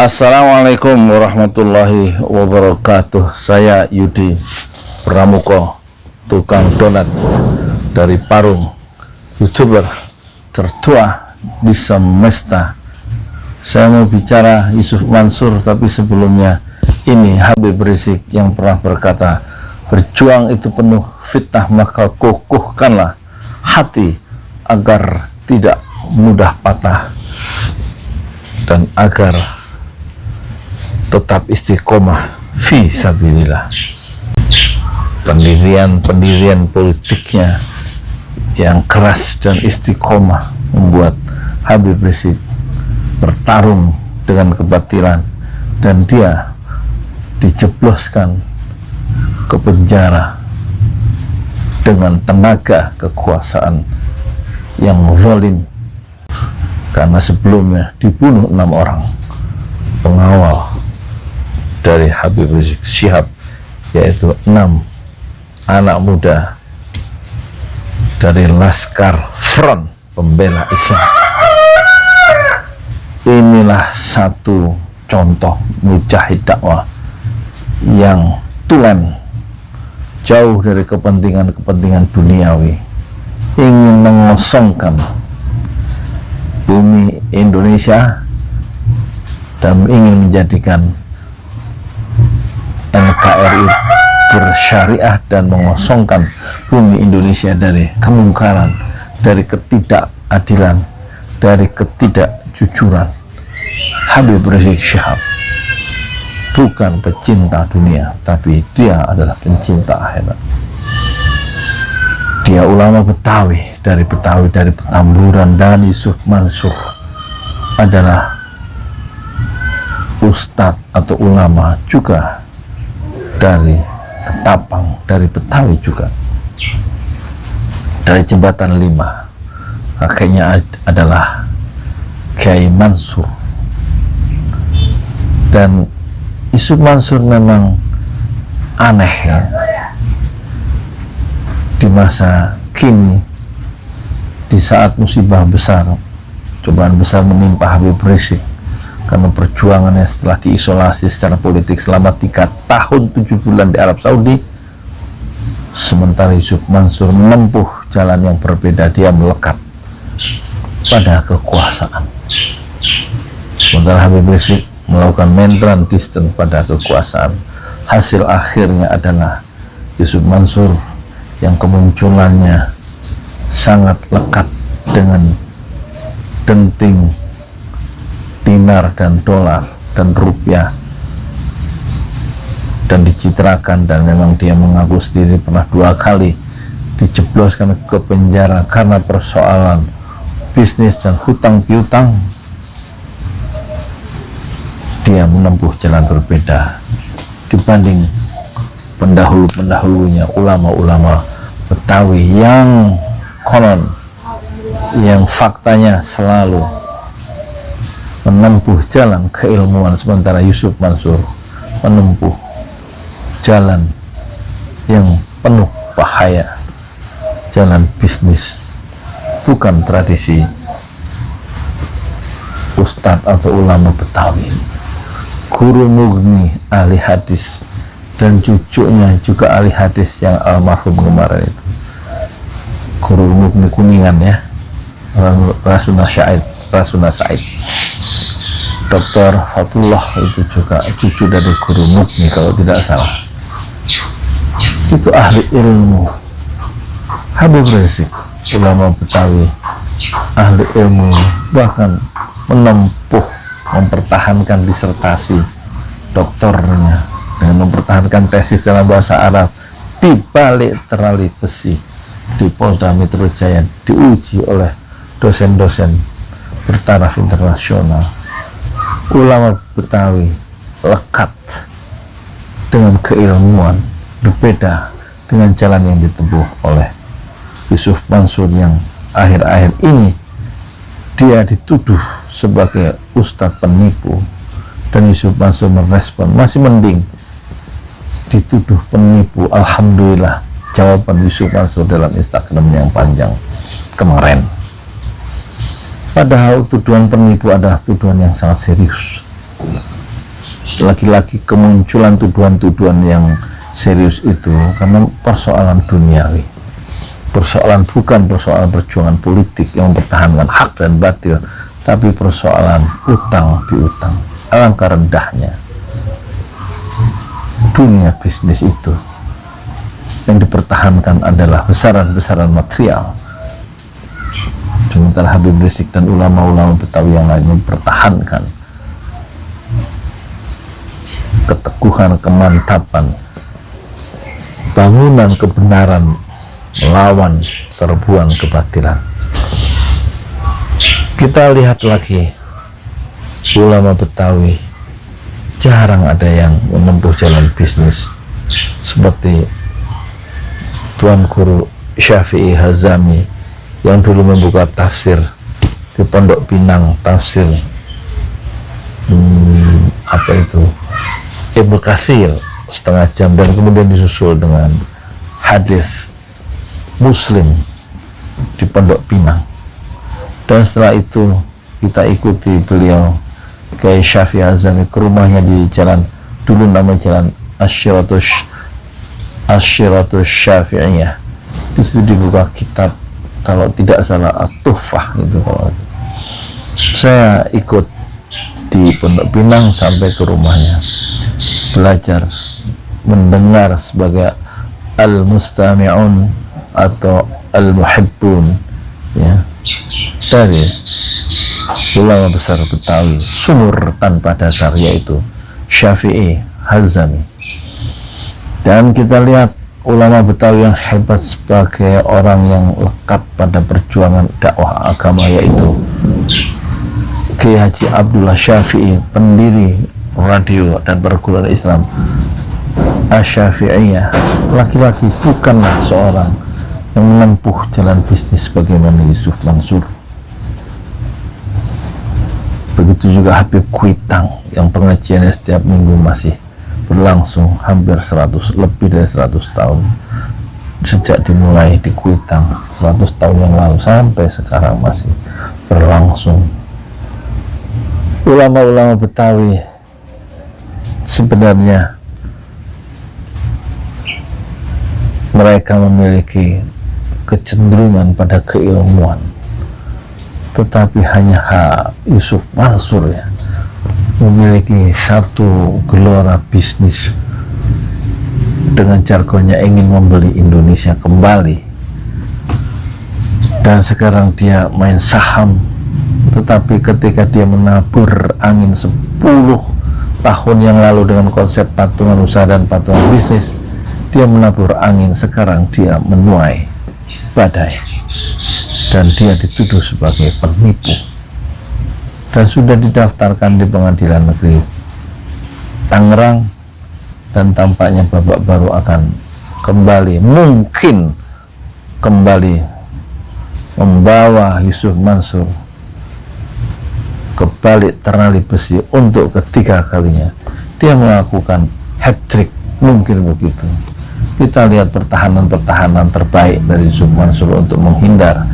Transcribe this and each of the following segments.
Assalamualaikum warahmatullahi wabarakatuh. Saya Yudi Pramuko, tukang donat dari Parung, YouTuber tertua di semesta. Saya mau bicara Yusuf Mansur, tapi sebelumnya ini Habib Rizik yang pernah berkata, berjuang itu penuh fitnah, maka kokohkanlah hati agar tidak mudah patah dan agar tetap istiqomah fi sabilillah. Pendirian politiknya yang keras dan istiqomah membuat Habib Rizik bertarung dengan kebatilan, dan dia dijebloskan ke penjara dengan tenaga kekuasaan yang zalim, karena sebelumnya dibunuh 6 orang pengawal dari Habib Rizik Syihab, yaitu 6 anak muda dari Laskar Front Pembela Islam. Inilah satu contoh mujahid dakwah yang tulen, jauh dari kepentingan duniawi, ingin mengosongkan bumi Indonesia dan ingin menjadikan NKRI bersyariah dan mengosongkan bumi Indonesia dari kemungkaran, dari ketidakadilan, dari ketidakjujuran. Habib Rizik Syihab bukan pecinta dunia, tapi dia adalah pencinta akhirat. Dia ulama Betawi dari Petamburan, dan Yusuf Mansur adalah ustadz atau ulama juga dari Ketapang, dari Betawi juga, dari Jembatan 5. Kakeknya adalah Kiai Mansur. Dan Yusuf Mansur memang aneh ya, di masa kini, di saat musibah besar, cobaan besar menimpa Habib Rizik karena perjuangannya setelah diisolasi secara politik selama 3 tahun 7 bulan di Arab Saudi. Sementara Yusuf Mansur menempuh jalan yang berbeda, dia melekat pada kekuasaan, sementara Habib Rizik melakukan main distance pada kekuasaan. Hasil akhirnya adalah Yusuf Mansur yang kemunculannya sangat lekat dengan denting dinar dan dolar dan rupiah, dan dicitrakan, dan memang dia mengaku sendiri pernah 2 kali dijebloskan ke penjara karena persoalan bisnis dan hutang piutang. Dia menempuh jalan berbeda dibanding pendahulunya, ulama-ulama Betawi yang konon, yang faktanya selalu menempuh jalan keilmuan, sementara Yusuf Mansur menempuh jalan yang penuh bahaya, jalan bisnis, bukan tradisi ustadz atau ulama Betawi. Guru Mugni ahli hadis, dan cucunya juga ahli hadis yang almarhum kemarin itu, Guru Mugni Kuningan ya, Rasuna Said. Dr. Fatullah itu juga cucu dari Guru Mugni kalau tidak salah. Itu ahli ilmu. Habib Rizik ulama Betawi, ahli ilmu, bahkan mempertahankan disertasi doktornya dengan mempertahankan tesis dalam bahasa Arab di balik terali besi di Polda Metro Jaya, diuji oleh dosen-dosen bertaraf internasional. Ulama Betawi lekat dengan keilmuan, berbeda dengan jalan yang ditempuh oleh Yusuf Mansur yang akhir-akhir ini dia dituduh sebagai ustadz penipu, dan Yusuf Mansur merespon, masih mending dituduh penipu. Alhamdulillah jawaban Yusuf Mansur dalam Instagram yang panjang kemarin. Padahal tuduhan penipu adalah tuduhan yang sangat serius. lagi-lagi kemunculan tuduhan-tuduhan yang serius itu karena persoalan duniawi, bukan persoalan perjuangan politik yang mempertahankan hak dan batil, tapi persoalan utang piutang. Alangkah rendahnya dunia bisnis itu. Yang dipertahankan adalah besaran-besaran material. Sementara Habib Rizik dan ulama-ulama Betawi yang lain mempertahankan keteguhan, kemantapan, bangunan kebenaran melawan serbuan kebatilan. Kita lihat lagi, ulama Betawi jarang ada yang menempuh jalan bisnis seperti Tuan Guru Syafi'i Hazami yang dulu membuka tafsir di Pondok Pinang, tafsir Ibnu Katsir setengah jam, dan kemudian disusul dengan hadis Muslim di Pondok Pinang. Dan setelah itu kita ikuti beliau Kiai Syafi'i Hazami ke rumahnya di jalan, dulu nama jalan Asyiratus Syafi'iyah. Di situ dibuka kitab, kalau tidak salah At-Tuhfah gitu. Saya ikut di Pondok Pinang sampai ke rumahnya, belajar, mendengar sebagai al-mustami'un atau al-muhibbun, ya, dari ulama besar Betawi, sumur tanpa dasar, yaitu Syafi'i Hazami. Dan kita lihat ulama Betawi yang hebat sebagai orang yang lekat pada perjuangan dakwah agama, yaitu Kiai Haji Abdullah Syafi'i, pendiri radio dan perguruan Islam Asy-Syafi'iyah. Laki-laki, bukanlah seorang yang menempuh jalan bisnis sebagaimana Yusuf Mansur. Begitu juga Habib Kuitang yang pengajiannya setiap minggu masih berlangsung hampir 100, lebih dari 100 tahun sejak dimulai di Kuitang 100 tahun yang lalu sampai sekarang masih berlangsung. Ulama-ulama Betawi sebenarnya mereka memiliki kecenderungan pada keilmuan, tetapi hanya Yusuf Mansur ya memiliki satu gelora bisnis, dengan jargonnya ingin membeli Indonesia kembali. Dan sekarang dia main saham, tetapi ketika dia menabur angin 10 tahun yang lalu dengan konsep patungan usaha dan patungan bisnis, dia menabur angin, sekarang dia menuai badai dan dia dituduh sebagai penipu dan sudah didaftarkan di Pengadilan Negeri Tangerang, dan tampaknya babak baru akan mungkin kembali membawa Yusuf Mansur ke balik ternali besi untuk ketiga kalinya. Dia melakukan hat-trick, mungkin begitu. Kita lihat pertahanan terbaik dari Yusuf Mansur untuk menghindar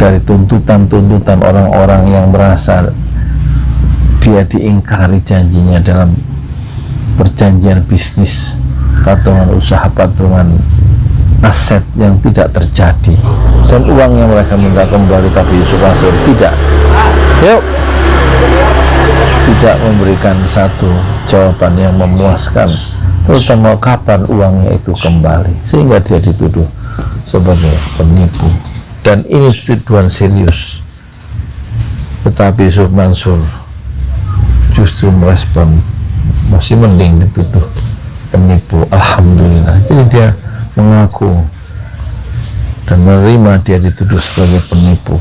dari tuntutan orang-orang yang merasa dia diingkari janjinya dalam perjanjian bisnis, patungan usaha, patungan aset yang tidak terjadi, dan uang yang mereka minta kembali, tapi Yusuf Mansur tidak memberikan satu jawaban yang memuaskan, terutama kapan uangnya itu kembali, sehingga dia dituduh sebagai penipu. Dan ini tuduhan serius, tetapi Yusuf Mansur justru merespon masih mending dituduh penipu. Alhamdulillah, jadi dia mengaku dan menerima dia dituduh sebagai penipu.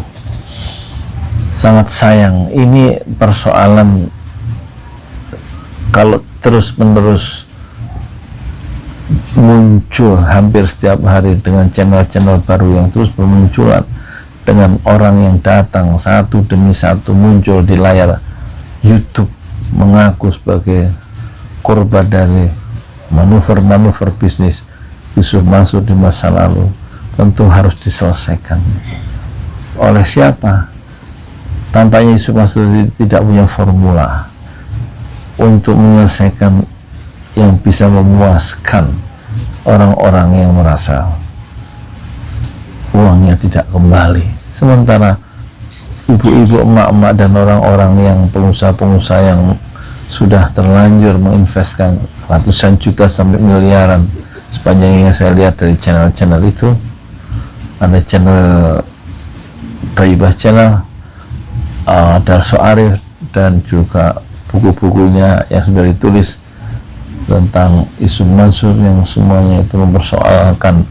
Sangat sayang, ini persoalan kalau terus-menerus muncul hampir setiap hari dengan channel-channel baru yang terus bermunculan, dengan orang yang datang satu demi satu muncul di layar YouTube mengaku sebagai korban dari manuver-manuver bisnis Yusuf Mansur di masa lalu, tentu harus diselesaikan. Oleh siapa? Tampaknya Yusuf Mansur tidak punya formula untuk menyelesaikan yang bisa memuaskan orang-orang yang merasa uangnya tidak kembali, sementara ibu-ibu, emak-emak, dan orang-orang yang pengusaha-pengusaha yang sudah terlanjur menginvestkan ratusan juta sampai miliaran. Sepanjang yang saya lihat dari channel-channel itu, ada channel Thaibah Channel, Darso Arif, dan juga buku-bukunya yang sudah ditulis tentang Yusuf Mansur, yang semuanya itu mempersoalkan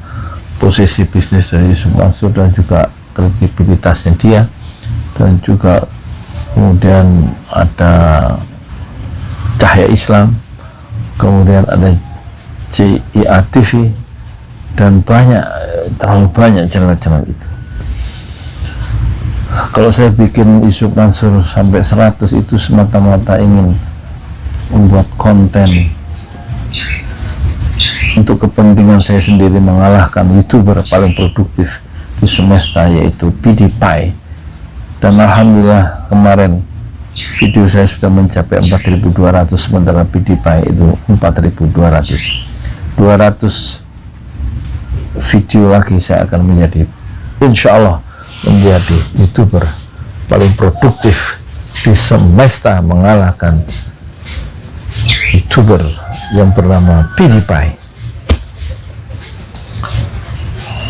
posisi bisnis dari Yusuf Mansur dan juga kredibilitasnya dia. Dan juga kemudian ada Cahaya Islam, kemudian ada CIA TV, dan terlalu banyak channel-channel itu. Kalau saya bikin Yusuf Mansur sampai 100 itu semata-mata ingin membuat konten untuk kepentingan saya sendiri, mengalahkan YouTuber paling produktif di semesta, yaitu PewDiePie. Dan alhamdulillah kemarin video saya sudah mencapai 4.200, sementara PewDiePie itu 4.200. 200 video lagi saya akan menjadi, insya Allah, menjadi YouTuber paling produktif di semesta, mengalahkan YouTuber yang bernama PewDiePie.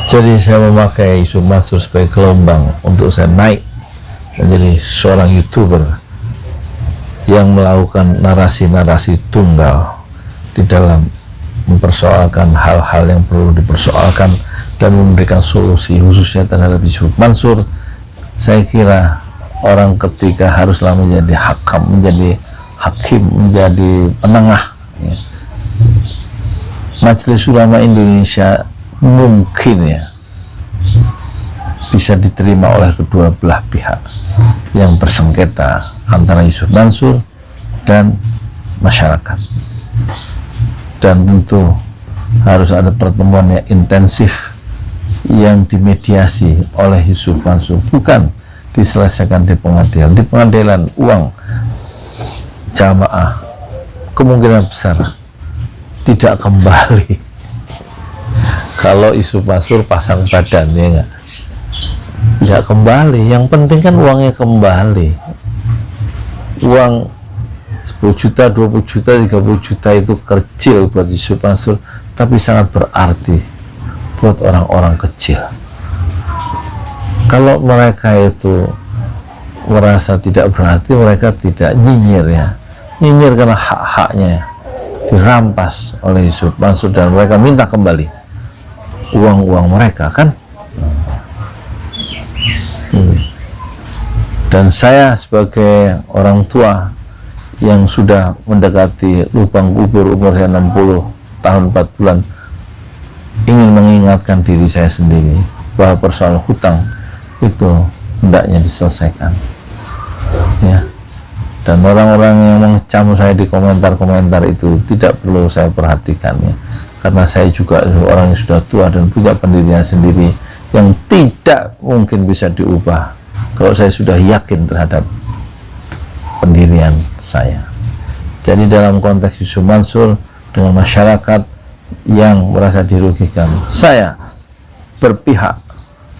Jadi saya memakai Yusuf Mansur sebagai gelombang untuk saya naik menjadi seorang YouTuber yang melakukan narasi-narasi tunggal di dalam mempersoalkan hal-hal yang perlu dipersoalkan dan memberikan solusi khususnya terhadap Yusuf Mansur. Saya kira orang ketiga haruslah menjadi hakam, menjadi hakim, menjadi penengah, ya. Majelis Ulama Indonesia mungkin ya bisa diterima oleh kedua belah pihak yang bersengketa antara Yusuf Mansur dan masyarakat. Dan tentu harus ada pertemuan yang intensif yang dimediasi oleh Yusuf Mansur, bukan diselesaikan di pengadilan. Di pengadilan uang jamaah kemungkinan besar tidak kembali kalau Yusuf Mansur pasang badan, ya nggak kembali. Yang penting kan uangnya kembali. Uang 10 juta, 20 juta, 30 juta itu kecil buat Yusuf Mansur, tapi sangat berarti buat orang-orang kecil. Kalau mereka itu merasa tidak berarti, mereka tidak nyinyir, ya. Nyinyir karena hak-haknya dirampas oleh Yusuf Mansur dan mereka minta kembali uang-uang mereka, kan? Dan saya sebagai orang tua yang sudah mendekati lubang kubur, umur saya 60 tahun 4 bulan, ingin mengingatkan diri saya sendiri bahwa persoalan hutang itu hendaknya diselesaikan, ya. Dan orang-orang yang mengecam saya di komentar-komentar itu tidak perlu saya perhatikan, ya, karena saya juga orang yang sudah tua dan punya pendirian sendiri yang tidak mungkin bisa diubah kalau saya sudah yakin terhadap pendirian saya. Jadi dalam konteks Yusuf Mansur dengan masyarakat yang merasa dirugikan, saya berpihak,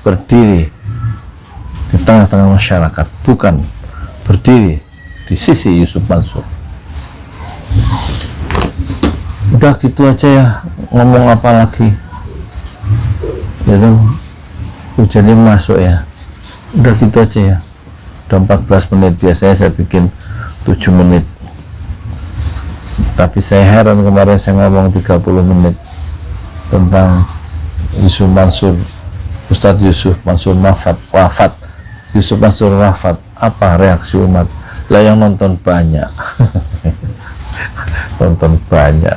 berdiri di tengah-tengah masyarakat, bukan berdiri di sisi Yusuf Mansur. Udah gitu aja ya, ngomong apa lagi, itu hujannya masuk ya. Udah gitu aja ya, udah 14 menit. Biasanya saya bikin 7 menit, tapi saya heran kemarin saya ngomong 30 menit tentang Yusuf Mansur, Ustadz Yusuf Mansur wafat. Yusuf Mansur wafat, apa reaksi umat? Lah yang nonton banyak. Nonton banyak,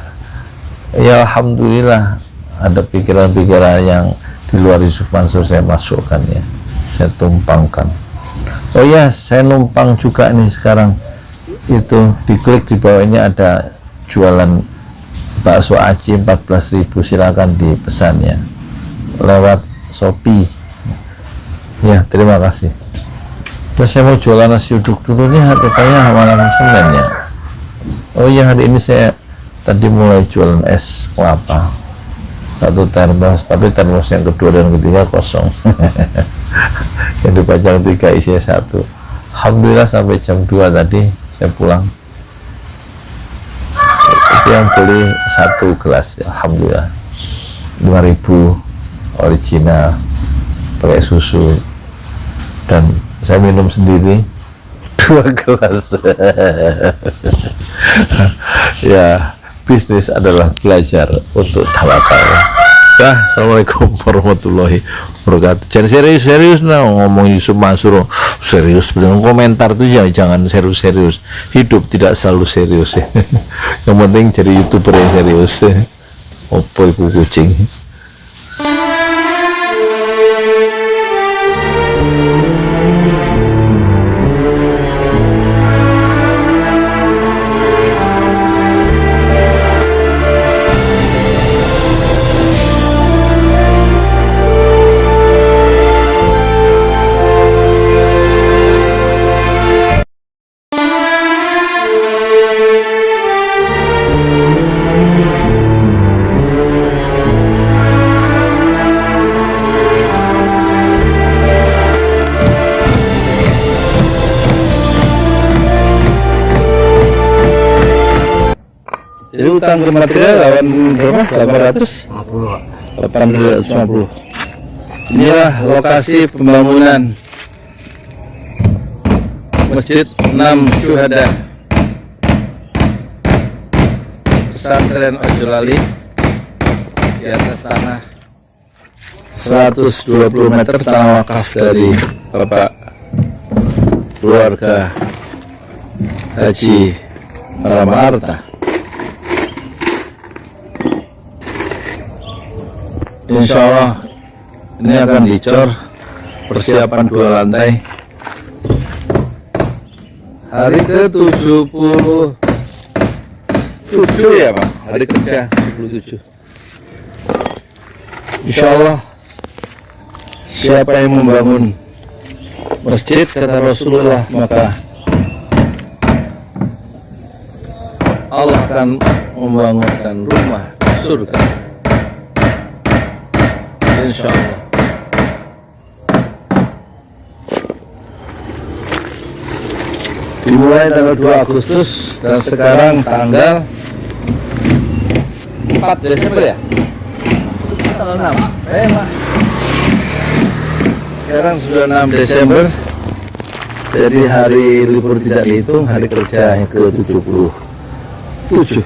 ya alhamdulillah. Ada pikiran-pikiran yang di luar Yusuf Mansur saya masukkan, ya, saya tumpangkan. Oh ya, saya numpang juga nih sekarang. Itu diklik di bawah ini ada jualan bakso aci 14.000, silakan dipesan ya lewat Shopee, ya. Terima kasih. Terus saya mau jualan nasi uduk dulu nih, katanya malam Senin ya. Oh iya, hari ini saya tadi mulai jualan es kelapa, 1 termos, tapi termos yang kedua dan ketiga kosong. Yang dipajang 3 isinya 1. Alhamdulillah sampai jam 2 tadi saya pulang. Itu yang beli 1 gelas ya, alhamdulillah 5.000 original pakai susu, dan saya minum sendiri 2 gelas. Ya, bisnis adalah belajar untuk tawakal. Nah, assalamualaikum warahmatullahi wabarakatuh. Jangan serius-serius nah ngomong Yusuf Mansur serius, dengan komentar tuh ya jangan serius-serius. Hidup tidak selalu serius ya. Yang penting jadi YouTuber yang serius. Opo iku kucing. Jadi utang ke material lawan berapa? 850. Inilah lokasi pembangunan Masjid 6 Syuhada Pesantren Ojolali di atas tanah 120 meter tanah wakaf dari Bapak keluarga Haji Rama Arta. Insya Allah ini akan dicor, persiapan 2 lantai. Hari ke-77 ya Pak, hari kerja 77. Insya Allah siapa yang membangun masjid kata Rasulullah, maka Allah akan membangunkan rumah surga. Insya Allah. Dimulai tanggal 2 Agustus dan sekarang tanggal 4 Desember ya? Tanggal 6. Sekarang sudah 6 Desember. Jadi hari libur tidak dihitung, hari kerja yang ke-77.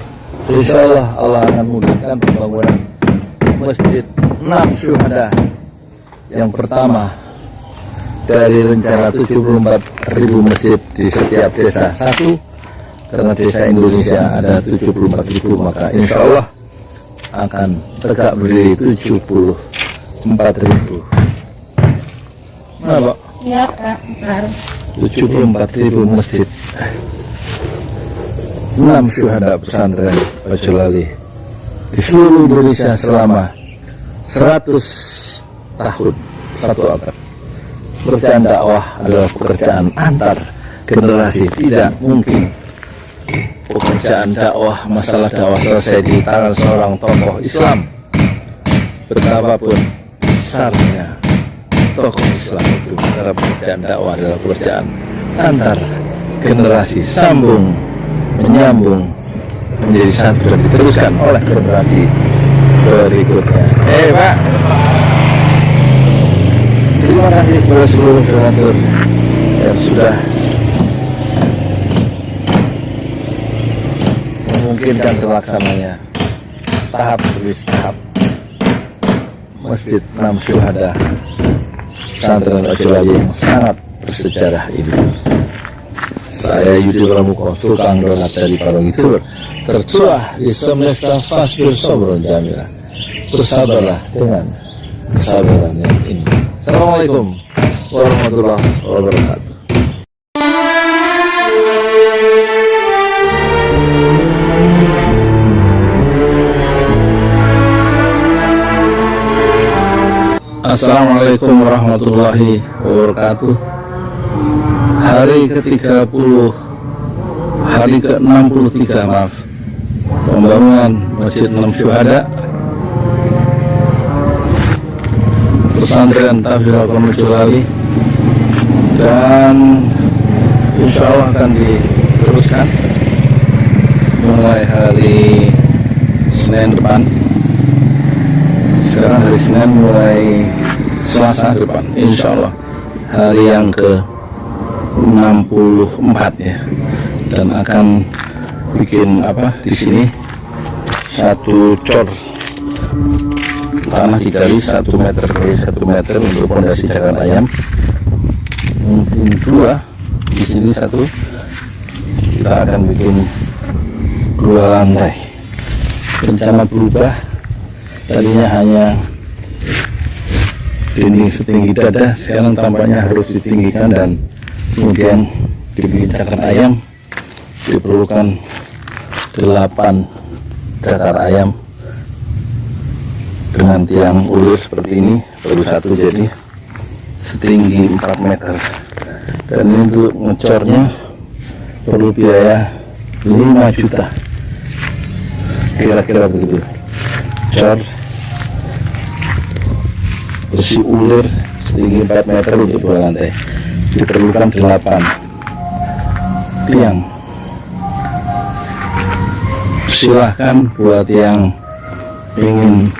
Insya Allah Allah akan mudahkan pembangunan Masjid 6 Syuhada yang pertama dari rencana 74.000 masjid di setiap desa 1, karena desa Indonesia ada 74.000, maka insya Allah akan tegak berdiri 74.000. Nah Pak? Iya Kak, 74.000 masjid 6 Syuhada Pesantren Ojolali di seluruh Indonesia selama 100 tahun, 1 abad. Pekerjaan dakwah adalah pekerjaan antar generasi, tidak mungkin pekerjaan dakwah, masalah dakwah selesai di tangan seorang tokoh Islam. Betapapun besarnya tokoh Islam itu, karena pekerjaan dakwah adalah pekerjaan antar generasi, sambung menyambung menjadi satu dan diteruskan oleh generasi berikutnya. Pak, terima kasih kepada seluruh donatur yang sudah memungkinkan terlaksananya tahap demi tahap Masjid 6 Syuhada Pesantren Ojolali yang sangat bersejarah ini. Saya Yudi Pramuko, tukang donat dari Parung Youtuber, tercuah di semesta fasbir sobron jamila. Bersabarlah dengan kesabaran yang ini. Assalamualaikum warahmatullahi wabarakatuh. Assalamualaikum warahmatullahi wabarakatuh. Hari ke-30 hari ke-63 maaf, pembangunan Masjid Enam Syuhada Pesantren Tahfidz Al-Qur'an, dan insya Allah akan diteruskan mulai hari Senin depan. Sekarang hari Senin, mulai Selasa depan insya Allah hari yang ke-64 ya, dan akan bikin apa di sini, satu cor tanah dikali 1 meter kali 1 meter untuk pondasi cakar ayam, mungkin 2 di sini, 1 kita akan bikin 2 lantai. Rencana berubah, tadinya hanya dinding setinggi dada, sekarang tampaknya harus ditinggikan dan kemudian dibikin cakar ayam. Diperlukan 8 cakar ayam dengan tiang ulur seperti ini, baru 1 jadi setinggi 4 meter. Dan untuk ngecornya perlu biaya 5 juta kira-kira begitu. Cor besi ulur setinggi 4 meter untuk 2 lantai, diperlukan 8 tiang. Silahkan buat yang ingin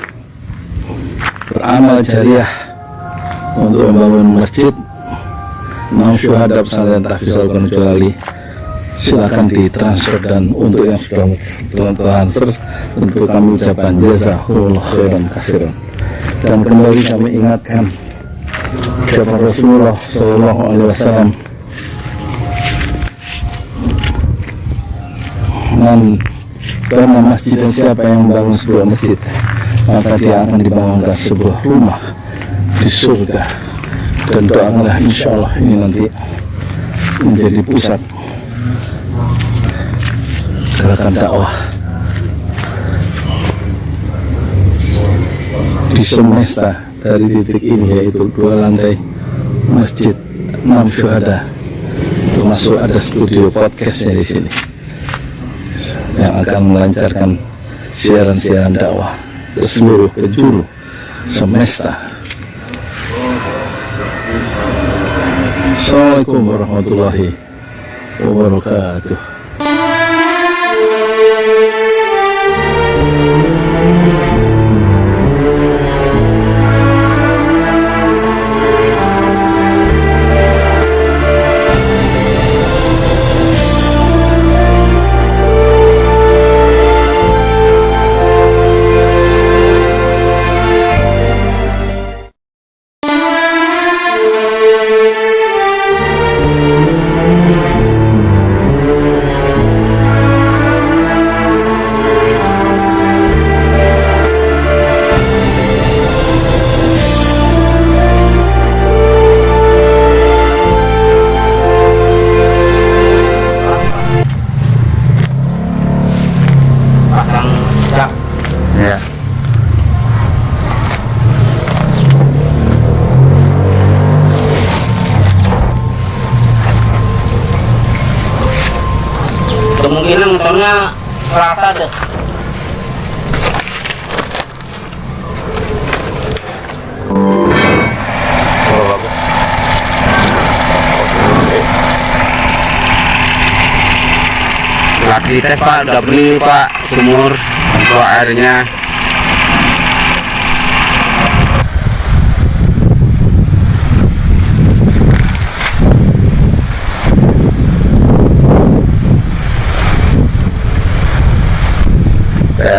beramal jariah untuk membangun masjid Enam Syuhada Pesantren Tahfidz Al-Qur'an, silahkan ditransfer, dan untuk yang sudah transfer tentu kami ucapkan jazakumullah khairan katsiran. Dan kembali kami ingatkan ucapan Rasulullah SAW, karena masjid, dan siapa yang membangun sebuah masjid maka dia akan dibangunkan sebuah rumah di surga. Dan doakanlah insya Allah ini nanti menjadi pusat gerakan dakwah di semesta dari titik ini, yaitu 2 lantai Masjid Enam Syuhada, termasuk ada studio podcastnya di sini yang akan melancarkan siaran-siaran dakwah ke seluruh penjuru semesta. Assalamualaikum warahmatullahi wabarakatuh. Ya. Kemungkinan ngecornya Selasa deh. Lagi tes Pak, udah beli Pak sumur untuk airnya.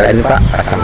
Ini Pak, pasang.